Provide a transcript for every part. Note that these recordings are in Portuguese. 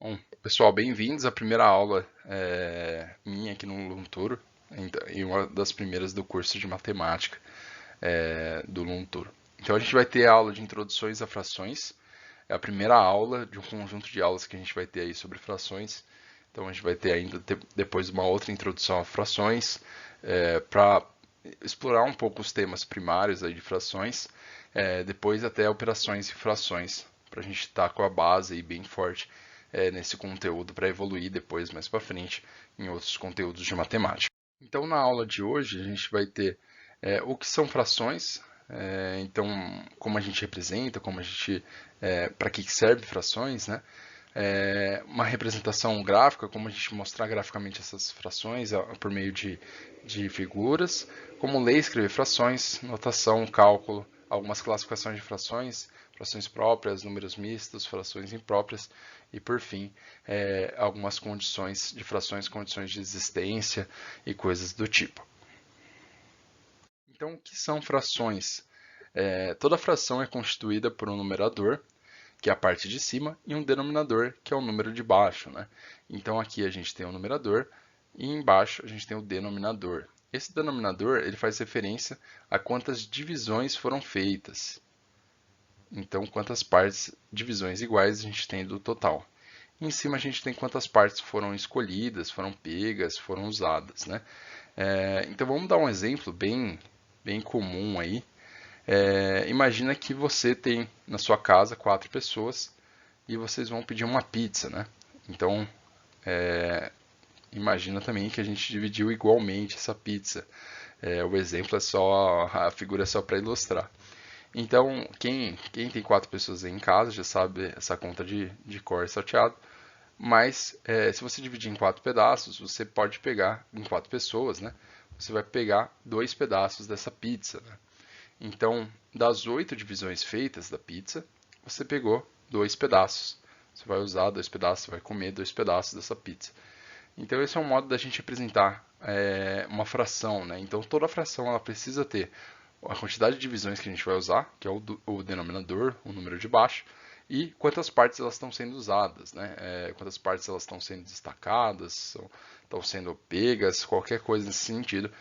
Bom, pessoal, bem-vindos à primeira aula minha aqui no Lunturo, e uma das primeiras do curso de matemática do Lunturo. Então a gente vai ter a aula de introduções a frações, é a primeira aula de um conjunto de aulas que a gente vai ter aí sobre frações. Então a gente vai ter ainda depois uma outra introdução a frações, para explorar um pouco os temas primários aí de frações, depois até operações e frações, para a gente estar com a base aí bem forte nesse conteúdo para evoluir depois, mais para frente, em outros conteúdos de matemática. Então, na aula de hoje, a gente vai ter o que são frações, então, como a gente representa, para que serve frações, né? Uma representação gráfica, como a gente mostrar graficamente essas frações por meio de figuras, como ler e escrever frações, notação, cálculo, algumas classificações de frações, frações próprias, números mistos, frações impróprias e, por fim, algumas condições de frações, condições de existência e coisas do tipo. Então, o que são frações? Toda fração é constituída por um numerador, que é a parte de cima, e um denominador, que é o número de baixo, né? Então aqui a gente tem o numerador e embaixo a gente tem o denominador. Esse denominador ele faz referência a quantas divisões foram feitas. Então quantas partes, divisões iguais a gente tem do total. E em cima a gente tem quantas partes foram escolhidas, foram pegas, foram usadas, né? Então vamos dar um exemplo bem comum aí. Imagina que você tem na sua casa 4 pessoas e vocês vão pedir uma pizza, né? Então, imagina também que a gente dividiu igualmente essa pizza. O exemplo é só, a figura é só para ilustrar. Então, quem tem 4 pessoas aí em casa já sabe essa conta de cor salteado. Mas, se você dividir em 4 pedaços, você pode pegar, em 4 pessoas, né? Você vai pegar 2 pedaços dessa pizza, né? Então, das 8 divisões feitas da pizza, você pegou 2 pedaços. Você vai usar 2 pedaços, você vai comer 2 pedaços dessa pizza. Então, esse é um modo da gente representar uma fração, né? Então, toda fração ela precisa ter a quantidade de divisões que a gente vai usar, que é o denominador, o número de baixo, e quantas partes elas estão sendo usadas, né? Quantas partes elas estão sendo destacadas, estão sendo pegas, qualquer coisa nesse sentido,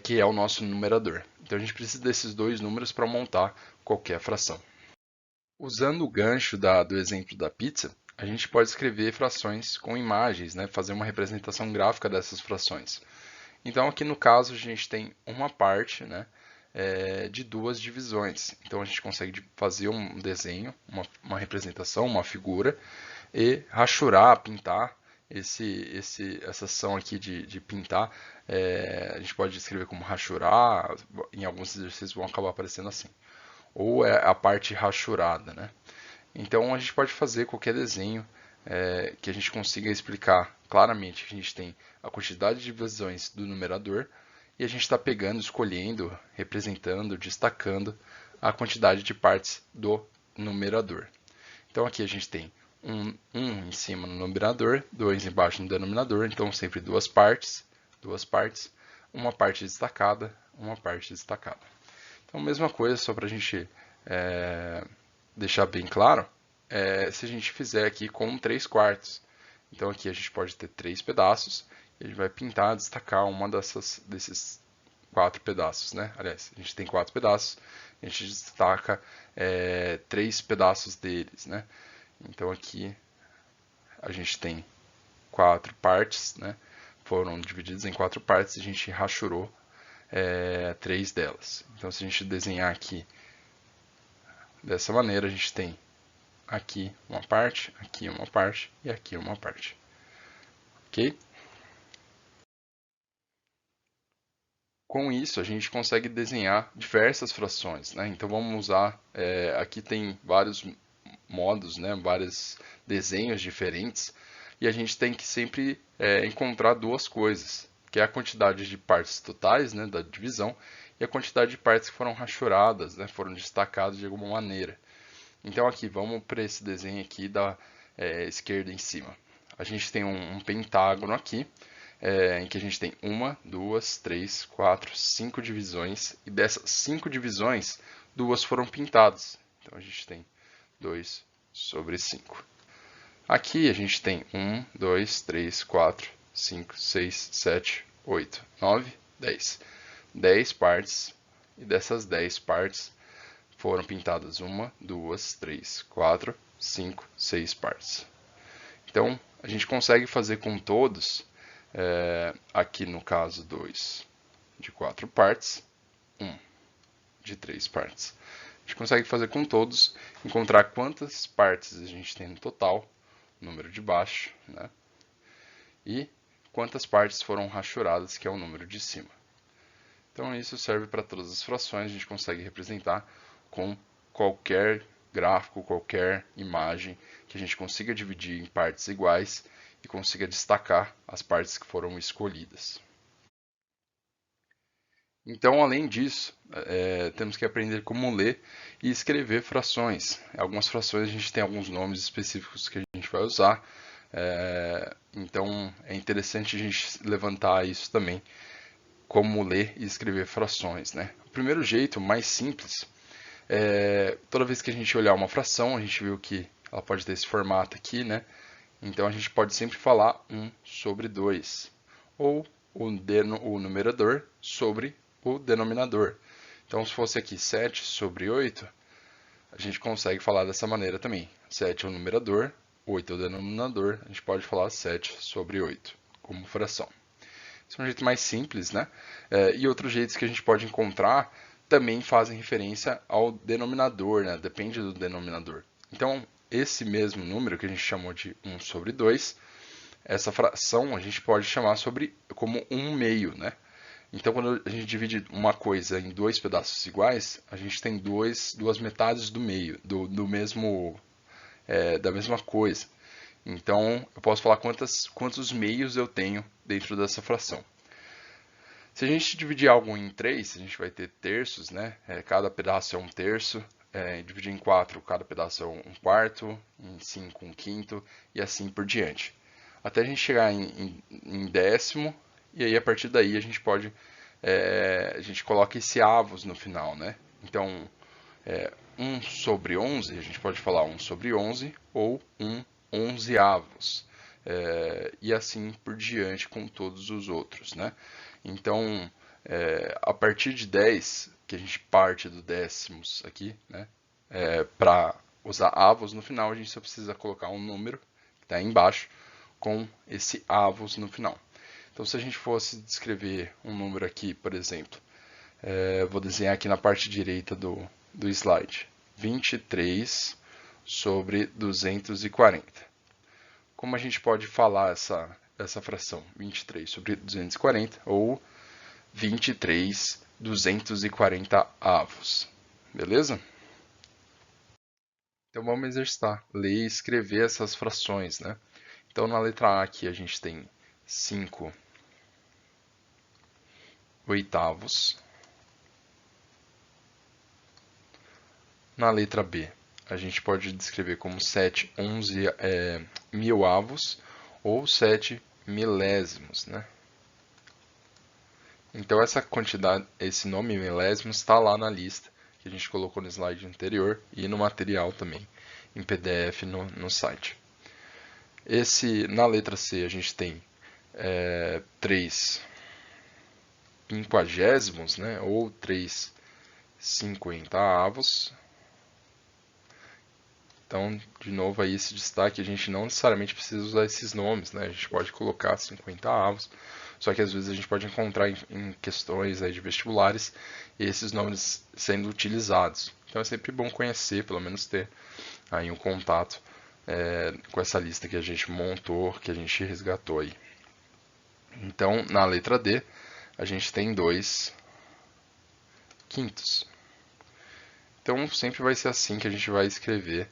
que é o nosso numerador. Então a gente precisa desses dois números para montar qualquer fração. Usando o gancho do exemplo da pizza, a gente pode escrever frações com imagens, né? Fazer uma representação gráfica dessas frações. Então aqui no caso a gente tem uma parte, né? De 2 divisões. Então a gente consegue fazer um desenho, uma representação, uma figura e rachurar, pintar essa ação aqui de pintar. A gente pode escrever como rachurar, em alguns exercícios vão acabar aparecendo assim. Ou é a parte rachurada, né? Então a gente pode fazer qualquer desenho que a gente consiga explicar claramente que a gente tem a quantidade de divisões do numerador e a gente está pegando, escolhendo, representando, destacando a quantidade de partes do numerador. Então aqui a gente tem um em cima no numerador, 2 embaixo no denominador, então sempre duas partes, uma parte destacada, uma parte destacada. Então mesma coisa, só para a gente deixar bem claro, se a gente fizer aqui com 3 quartos. Então aqui a gente pode ter 3 pedaços, e a gente vai pintar, destacar desses 4 pedaços, né? Aliás, a gente tem 4 pedaços, a gente destaca 3 pedaços deles, né? Então aqui a gente tem 4 partes, né? Foram divididas em 4 partes e a gente rachurou 3 delas. Então se a gente desenhar aqui dessa maneira, a gente tem aqui uma parte e aqui uma parte. Ok? Com isso, a gente consegue desenhar diversas frações, né? Então vamos usar, aqui tem vários modos, né? Vários desenhos diferentes e a gente tem que sempre encontrar duas coisas, que é a quantidade de partes totais, né, da divisão e a quantidade de partes que foram rachuradas, né, foram destacadas de alguma maneira. Então aqui, vamos para esse desenho aqui da esquerda em cima. A gente tem um pentágono aqui, em que a gente tem 1, 2, 3, 4, 5 divisões, e dessas 5 divisões, 2 foram pintadas. Então a gente tem 2/5. Aqui a gente tem 1, 2, 3, 4, 5, 6, 7, 8, 9, 10. 10 partes, e dessas 10 partes foram pintadas 1, 2, 3, 4, 5, 6 partes. Então, a gente consegue fazer com todos, aqui no caso 2 de 4 partes, 1 de 3 partes. A gente consegue fazer com todos, encontrar quantas partes a gente tem no total, número de baixo, né? E quantas partes foram rachuradas, que é o número de cima. Então isso serve para todas as frações, a gente consegue representar com qualquer gráfico, qualquer imagem que a gente consiga dividir em partes iguais e consiga destacar as partes que foram escolhidas. Então, além disso, temos que aprender como ler e escrever frações. Algumas frações a gente tem alguns nomes específicos que a gente vai usar, então é interessante a gente levantar isso também, como ler e escrever frações, né? O primeiro jeito, mais simples, toda vez que a gente olhar uma fração, a gente viu que ela pode ter esse formato aqui, né? Então a gente pode sempre falar 1 sobre 2, ou o numerador sobre o denominador. Então se fosse aqui 7 sobre 8, a gente consegue falar dessa maneira também. 7 é o numerador, 8 é o denominador, a gente pode falar 7 sobre 8 como fração. Esse é um jeito mais simples, né? E outros jeitos que a gente pode encontrar também fazem referência ao denominador, né? Depende do denominador. Então, esse mesmo número que a gente chamou de 1 sobre 2, essa fração a gente pode chamar como 1 meio, né? Então, quando a gente divide uma coisa em dois pedaços iguais, a gente tem duas metades do meio, da mesma coisa. Então, eu posso falar quantos meios eu tenho dentro dessa fração. Se a gente dividir algo em 3, a gente vai ter terços, né? Cada pedaço é um terço. Dividir em 4, cada pedaço é um quarto. Em 5, um quinto. E assim por diante. Até a gente chegar em décimo. E aí, a partir daí, a gente pode... a gente coloca esse avos no final, né? Então, 1 sobre 11, a gente pode falar 1 sobre 11 ou 1 onzeavos. E assim por diante com todos os outros, né? Então, a partir de 10, que a gente parte do décimos aqui, né? Para usar avos no final, a gente só precisa colocar um número que está embaixo com esse avos no final. Então, se a gente fosse descrever um número aqui, por exemplo, vou desenhar aqui na parte direita do slide, 23 sobre 240. Como a gente pode falar essa fração? 23 sobre 240 ou 23 240 avos. Beleza? Então vamos exercitar, ler e escrever essas frações, né? Então na letra A aqui a gente tem 5 oitavos. Na letra B, a gente pode descrever como 7 milavos ou 7 milésimos, né? Então essa quantidade, esse nome milésimos está lá na lista que a gente colocou no slide anterior e no material também, em PDF no site. Na letra C a gente tem 3 quinquagésimos, né? Ou 3 cinquentaavos. Então, de novo, aí esse destaque, a gente não necessariamente precisa usar esses nomes, né? A gente pode colocar 50 avos, só que às vezes a gente pode encontrar em questões aí de vestibulares esses nomes sendo utilizados. Então é sempre bom conhecer, pelo menos ter aí um contato com essa lista que a gente montou, que a gente resgatou aí. Então, na letra D, a gente tem 2 quintos. Então, sempre vai ser assim que a gente vai escrever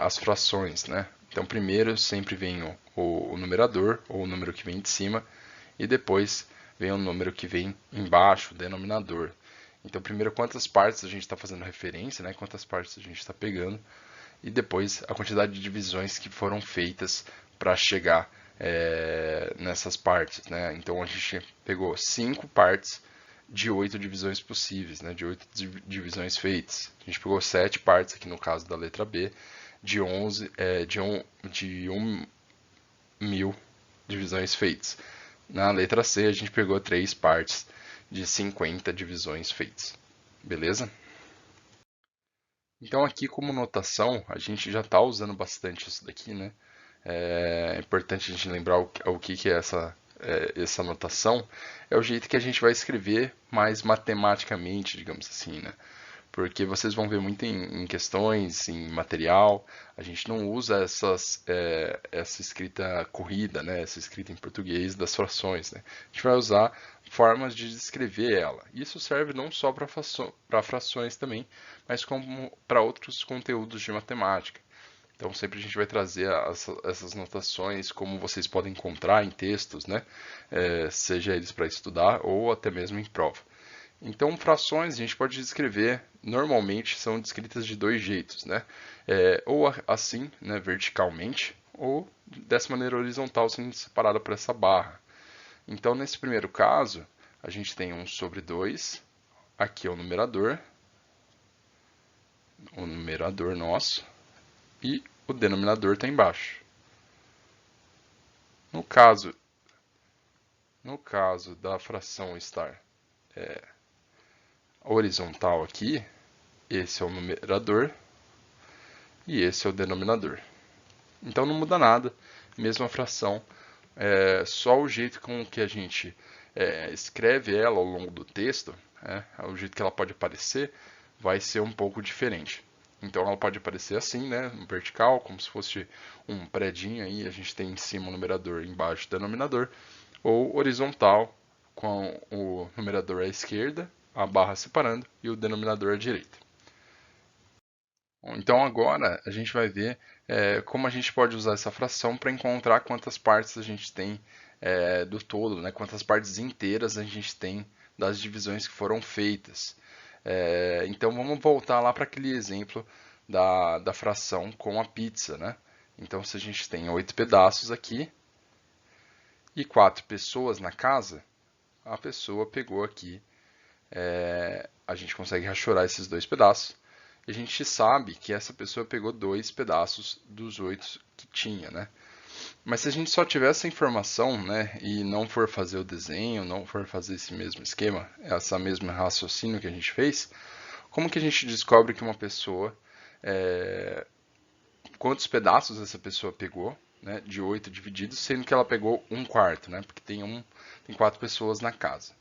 as frações, né? Então, primeiro sempre vem o numerador, ou o número que vem de cima, e depois vem o número que vem embaixo, o denominador. Então, primeiro quantas partes a gente está fazendo referência, né? Quantas partes a gente está pegando, e depois a quantidade de divisões que foram feitas para chegar nessas partes, né? Então, a gente pegou 5 partes de 8 divisões possíveis, né? De 8 divisões feitas. A gente pegou 7 partes aqui no caso da letra B, de 1.000 divisões feitas. Na letra C, a gente pegou 3 partes de 50 divisões feitas. Beleza? Então, aqui como notação, a gente já está usando bastante isso daqui, né? É importante a gente lembrar o que é essa notação. É o jeito que a gente vai escrever mais matematicamente, digamos assim, né? Porque vocês vão ver muito em questões, em material, a gente não usa essa escrita corrida, né? Essa escrita em português das frações, né? A gente vai usar formas de descrever ela. Isso serve não só para frações também, mas como para outros conteúdos de matemática. Então sempre a gente vai trazer essas notações, como vocês podem encontrar em textos, né? Seja eles para estudar ou até mesmo em prova. Então, frações a gente pode descrever, normalmente são descritas de dois jeitos, né? Ou assim, né, verticalmente, ou dessa maneira horizontal, sendo separada por essa barra. Então, nesse primeiro caso, a gente tem 1 sobre 2, aqui é o numerador nosso, e o denominador está embaixo. No caso da fração estar horizontal aqui, esse é o numerador e esse é o denominador. Então não muda nada, mesma fração, só o jeito com que a gente escreve ela ao longo do texto, o jeito que ela pode aparecer, vai ser um pouco diferente. Então ela pode aparecer assim, né, vertical, como se fosse um predinho aí, a gente tem em cima o numerador e embaixo o denominador, ou horizontal, com o numerador à esquerda, a barra separando, e o denominador à direita. Então agora a gente vai ver como a gente pode usar essa fração para encontrar quantas partes a gente tem do todo, né? Quantas partes inteiras a gente tem das divisões que foram feitas. Então vamos voltar lá para aquele exemplo da fração com a pizza, né? Então se a gente tem 8 pedaços aqui e 4 pessoas na casa, a pessoa pegou aqui, a gente consegue rachorar esses 2 pedaços. E a gente sabe que essa pessoa pegou 2 pedaços dos 8 que tinha, né? Mas se a gente só tiver essa informação, né, e não for fazer o desenho, não for fazer esse mesmo esquema, essa mesma raciocínio que a gente fez, como que a gente descobre que uma pessoa, quantos pedaços essa pessoa pegou, né, de 8 divididos, sendo que ela pegou 1/4, né, porque tem 4 pessoas na casa.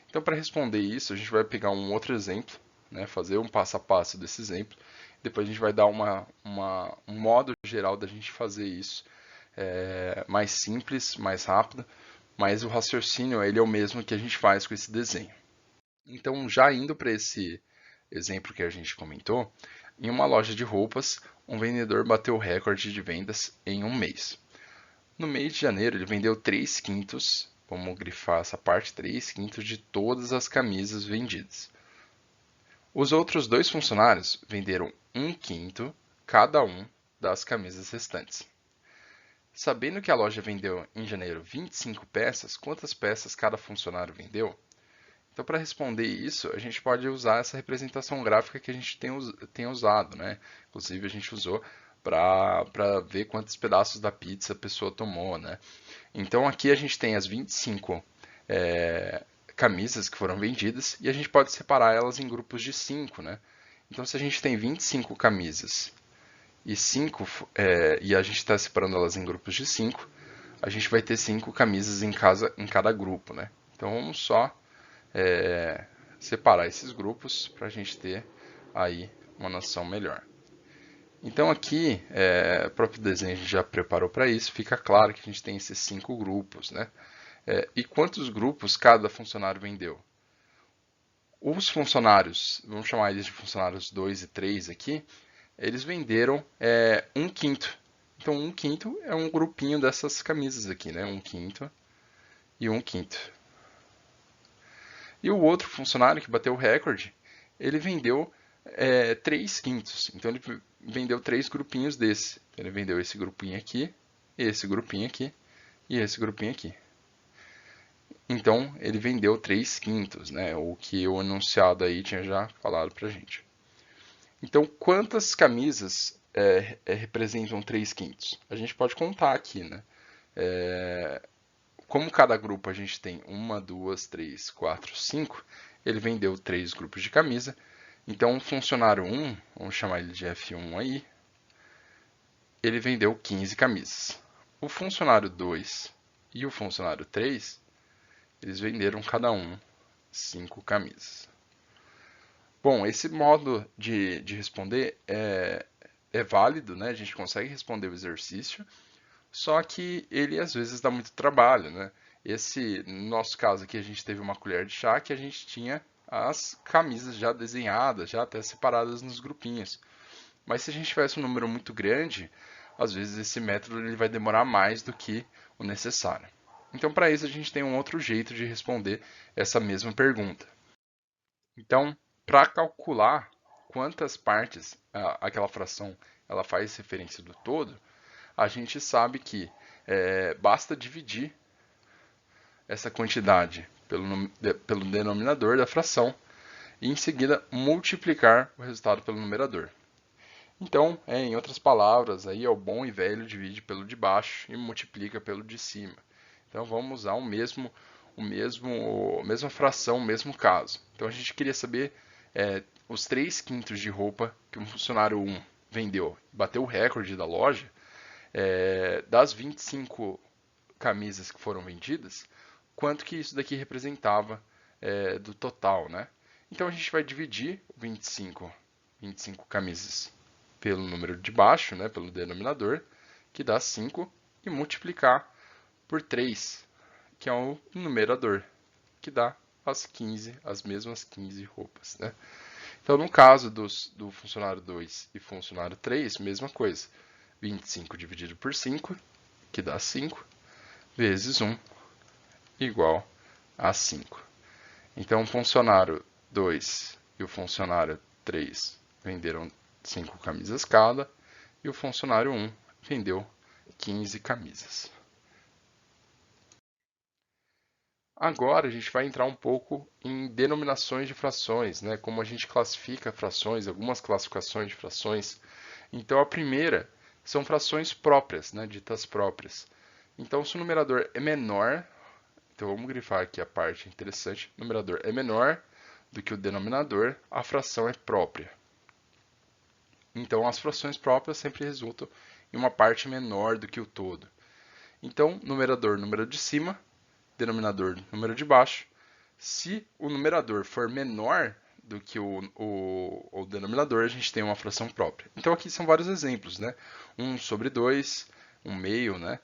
Então, para responder isso, a gente vai pegar um outro exemplo, né, fazer um passo a passo desse exemplo. Depois a gente vai dar um modo geral da gente fazer isso mais simples, mais rápido, mas o raciocínio ele é o mesmo que a gente faz com esse desenho. Então, já indo para esse exemplo que a gente comentou, em uma loja de roupas, um vendedor bateu o recorde de vendas em um mês. No mês de janeiro, ele vendeu 3/5, vamos grifar essa parte, 3/5 de todas as camisas vendidas. Os outros 2 funcionários venderam 1/5 cada um das camisas restantes. Sabendo que a loja vendeu em janeiro 25 peças, quantas peças cada funcionário vendeu? Então, para responder isso, a gente pode usar essa representação gráfica que a gente tem usado, né? Inclusive, a gente usou para ver quantos pedaços da pizza a pessoa tomou, né? Então, aqui a gente tem as 25 camisas que foram vendidas e a gente pode separar elas em grupos de 5, né? Então, se a gente tem 25 camisas e e a gente está separando elas em grupos de 5, a gente vai ter 5 camisas em cada grupo, né? Então, vamos só separar esses grupos para a gente ter aí uma noção melhor. Então aqui, o próprio desenho a gente já preparou para isso, fica claro que a gente tem esses 5 grupos, né? E quantos grupos cada funcionário vendeu? Os funcionários, vamos chamar eles de funcionários 2 e 3 aqui, eles venderam 1/5. Então 1/5 é um grupinho dessas camisas aqui, né? 1/5 e 1/5. E o outro funcionário que bateu o recorde, ele vendeu 3/5. Então ele vendeu 3 grupinhos desse. Então, ele vendeu esse grupinho aqui, esse grupinho aqui e esse grupinho aqui. Então ele vendeu 3/5, né? O que o enunciado aí tinha já falado pra gente. Então quantas camisas representam 3/5? A gente pode contar aqui, né? Como cada grupo a gente tem 1, 2, 3, 4, 5, ele vendeu 3 grupos de camisa. Então, o funcionário 1, vamos chamar ele de F1 aí, ele vendeu 15 camisas. O funcionário 2 e o funcionário 3, eles venderam cada um 5 camisas. Bom, esse modo de responder é válido, né? A gente consegue responder o exercício, só que ele às vezes dá muito trabalho, né? No nosso caso aqui, a gente teve uma colher de chá que a gente tinha as camisas já desenhadas, já até separadas nos grupinhos. Mas se a gente tivesse um número muito grande, às vezes esse método ele vai demorar mais do que o necessário. Então, para isso, a gente tem um outro jeito de responder essa mesma pergunta. Então, para calcular quantas partes aquela fração ela faz referência do todo, a gente sabe que basta dividir essa quantidade pelo denominador da fração e em seguida multiplicar o resultado pelo numerador. Então, em outras palavras, aí é o bom e velho divide pelo de baixo e multiplica pelo de cima. Então vamos usar a mesma fração, o mesmo caso. Então a gente queria saber os 3/5 de roupa que um funcionário 1 vendeu, bateu o recorde da loja, das 25 camisas que foram vendidas, quanto que isso daqui representava do total, né? Então a gente vai dividir 25 camisas pelo número de baixo, né, pelo denominador, que dá 5, e multiplicar por 3, que é o numerador, que dá as mesmas 15 roupas, né? Então, no caso do funcionário 2 e funcionário 3, mesma coisa. 25 dividido por 5, que dá 5, vezes 1, igual a 5. Então, o funcionário 2 e o funcionário 3 venderam 5 camisas cada, e o funcionário 1 vendeu 15 camisas. Agora a gente vai entrar um pouco em denominações de frações, né? Como a gente classifica frações, algumas classificações de frações. Então a primeira são frações próprias, né? Ditas próprias. Então se o numerador é menor, então vamos grifar aqui a parte interessante, o numerador é menor do que o denominador, a fração é própria. Então as frações próprias sempre resultam em uma parte menor do que o todo. Então numerador, número de cima, denominador, número de baixo. Se o numerador for menor do que o denominador, a gente tem uma fração própria. Então aqui são vários exemplos, né? 1 sobre 2, 1 meio, né?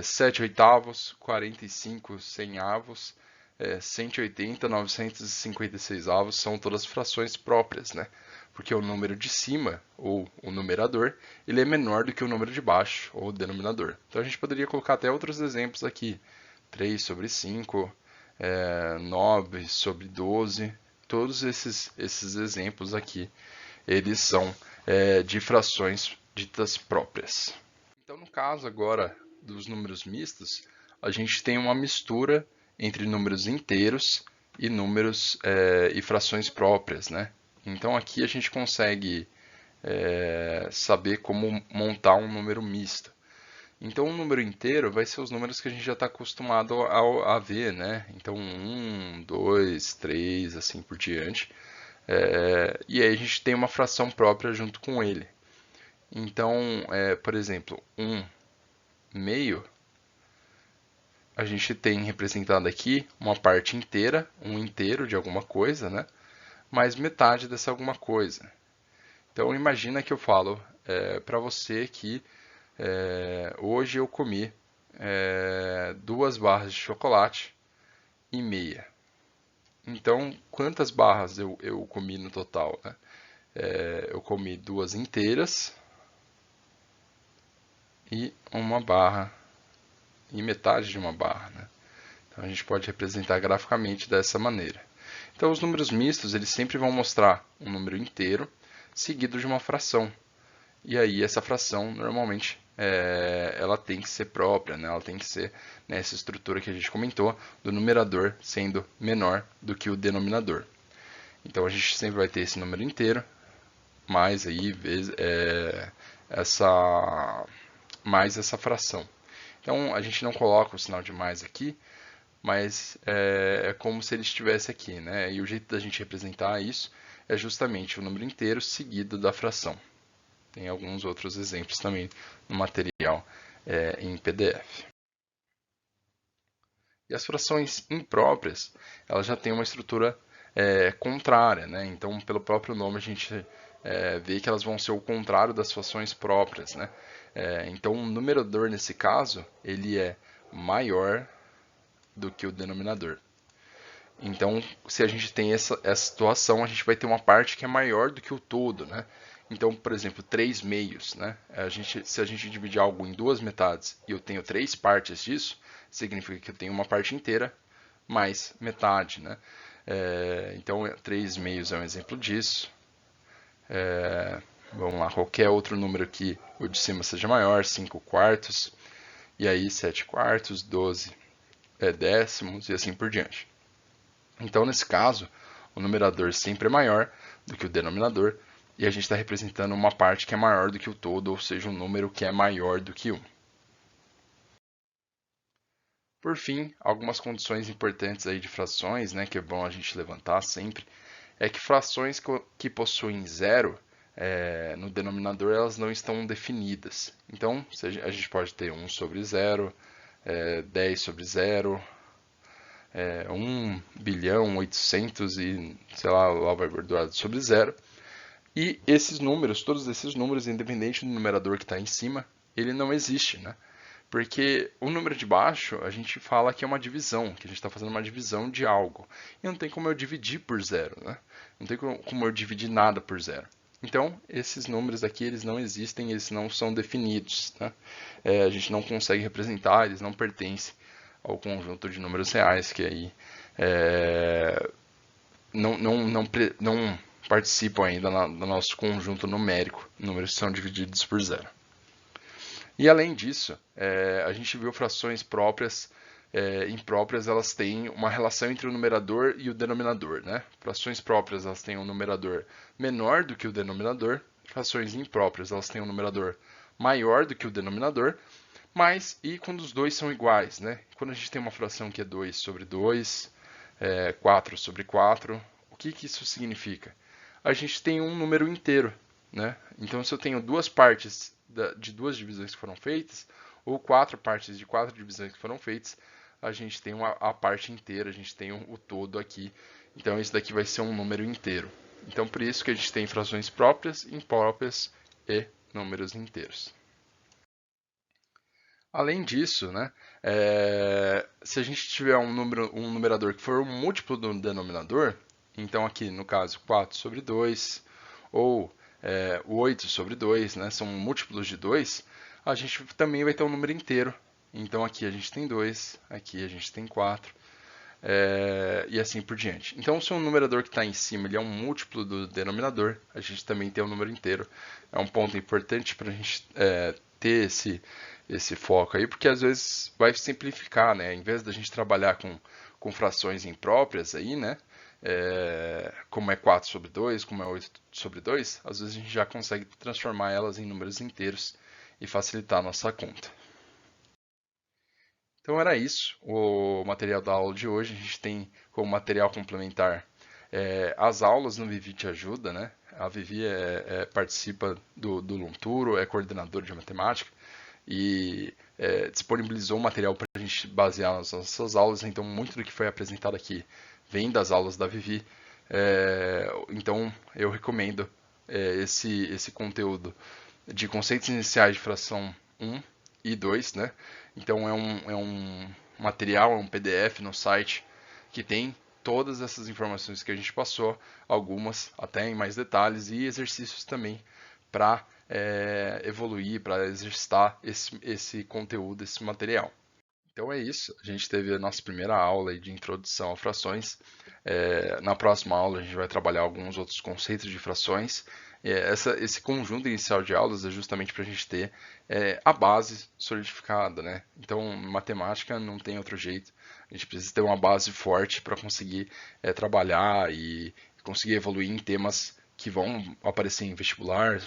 7 oitavos, 45 100avos, 180, 956 avos, são todas frações próprias, né? Porque o número de cima, ou o numerador, ele é menor do que o número de baixo, ou o denominador. Então a gente poderia colocar até outros exemplos aqui. 3 sobre 5, 9 sobre 12, todos esses exemplos aqui, eles são de frações ditas próprias. Então, no caso agora dos números mistos, a gente tem uma mistura entre números inteiros e números e frações próprias, né? Então aqui a gente consegue saber como montar um número misto. Então, um número inteiro vai ser os números que a gente já está acostumado a ver, né? Então, 1, 2, 3, assim por diante. E aí a gente tem uma fração própria junto com ele. Então, por exemplo, 1 meio, a gente tem representado aqui uma parte inteira, um inteiro de alguma coisa, né? Mais metade dessa alguma coisa. Então, imagina que eu falo para você que hoje eu comi 2 barras de chocolate e meia. Então, quantas barras eu comi no total, né? Eu comi 2 inteiras e uma barra, e metade de uma barra, né? Então, a gente pode representar graficamente dessa maneira. Então, os números mistos, eles sempre vão mostrar um número inteiro seguido de uma fração. E aí essa fração normalmente ela tem que ser própria, né? Ela tem que ser nessa estrutura que a gente comentou, do numerador sendo menor do que o denominador. Então a gente sempre vai ter esse número inteiro, mais aí mais essa fração. Então a gente não coloca o sinal de mais aqui, mas é como se ele estivesse aqui, né? E o jeito da gente representar isso é justamente o número inteiro seguido da fração. Tem alguns outros exemplos também no material em PDF. E as frações impróprias, elas já têm uma estrutura contrária, né? Então, pelo próprio nome, a gente vê que elas vão ser o contrário das frações próprias, né? Então, o numerador, nesse caso, ele é maior do que o denominador. Então, se a gente tem essa situação, a gente vai ter uma parte que é maior do que o todo, né? Então, por exemplo, 3 meios, né? Se a gente dividir algo em duas metades e eu tenho 3 partes disso, significa que eu tenho uma parte inteira mais metade, né? Então, 3 meios é um exemplo disso. Vamos lá, qualquer outro número que o de cima seja maior, 5 quartos, e aí 7 quartos, 12 décimos e assim por diante. Então, nesse caso, o numerador sempre é maior do que o denominador, e a gente está representando uma parte que é maior do que o todo, ou seja, um número que é maior do que 1. Por fim, algumas condições importantes aí de frações, né, que é bom a gente levantar sempre, é que frações que possuem zero no denominador, elas não estão definidas. Então, a gente pode ter 1 sobre 0, 10 sobre 0, 1 bilhão, 800 e, sei lá vai bordoado sobre 0. E esses números, todos esses números, independente do numerador que está em cima, ele não existe, né? Porque o número de baixo, a gente fala que é uma divisão, que a gente está fazendo uma divisão de algo. E não tem como eu dividir por zero, né? Não tem como eu dividir nada por zero. Então, esses números aqui, eles não existem, eles não são definidos, né? A gente não consegue representar, eles não pertencem ao conjunto de números reais, que aí não participam ainda do nosso conjunto numérico, números que são divididos por zero. E além disso, a gente viu frações próprias, impróprias, elas têm uma relação entre o numerador e o denominador, né? Frações próprias, elas têm um numerador menor do que o denominador, frações impróprias, elas têm um numerador maior do que o denominador, mas e quando os dois são iguais, né? Quando a gente tem uma fração que é 2 sobre 2, 4 sobre 4, o que isso significa? A gente tem um número inteiro, né? Então, se eu tenho duas partes de duas divisões que foram feitas, ou 4 partes de 4 divisões que foram feitas, a gente tem a parte inteira, a gente tem o todo aqui. Então, esse daqui vai ser um número inteiro. Então, por isso que a gente tem frações próprias, impróprias e números inteiros. Além disso, né, se a gente tiver um numerador que for um múltiplo do denominador, então aqui no caso 4 sobre 2 ou 8 sobre 2, né, são múltiplos de 2, a gente também vai ter um número inteiro. Então aqui a gente tem 2, aqui a gente tem 4, e assim por diante. Então, se o numerador que está em cima ele é um múltiplo do denominador, a gente também tem um número inteiro. É um ponto importante para a gente ter esse foco aí, porque às vezes vai simplificar, né? Em vez da gente trabalhar com frações impróprias aí, né? Como é 4 sobre 2, como é 8 sobre 2, às vezes a gente já consegue transformar elas em números inteiros e facilitar a nossa conta. Então era isso, o material da aula de hoje. A gente tem como material complementar as aulas no Vivi Te Ajuda, né? A Vivi participa do Lunturo, é coordenadora de matemática e disponibilizou material para a gente basear nas nossas aulas. Então muito do que foi apresentado aqui vem das aulas da Vivi. Então eu recomendo esse conteúdo de conceitos iniciais de fração 1 e 2, né? Então é um material, é um PDF no site que tem todas essas informações que a gente passou, algumas até em mais detalhes e exercícios também para evoluir, para exercitar esse conteúdo, esse material. Então é isso, a gente teve a nossa primeira aula de introdução a frações. Na próxima aula a gente vai trabalhar alguns outros conceitos de frações. Esse conjunto inicial de aulas é justamente para a gente ter a base solidificada, né? Então, matemática não tem outro jeito. A gente precisa ter uma base forte para conseguir trabalhar e conseguir evoluir em temas que vão aparecer em vestibular,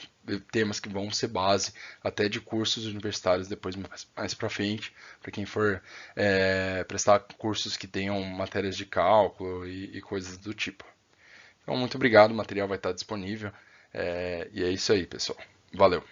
temas que vão ser base até de cursos universitários depois mais para frente, para quem for prestar cursos que tenham matérias de cálculo e coisas do tipo. Então, muito obrigado, o material vai estar disponível. E é isso aí, pessoal. Valeu!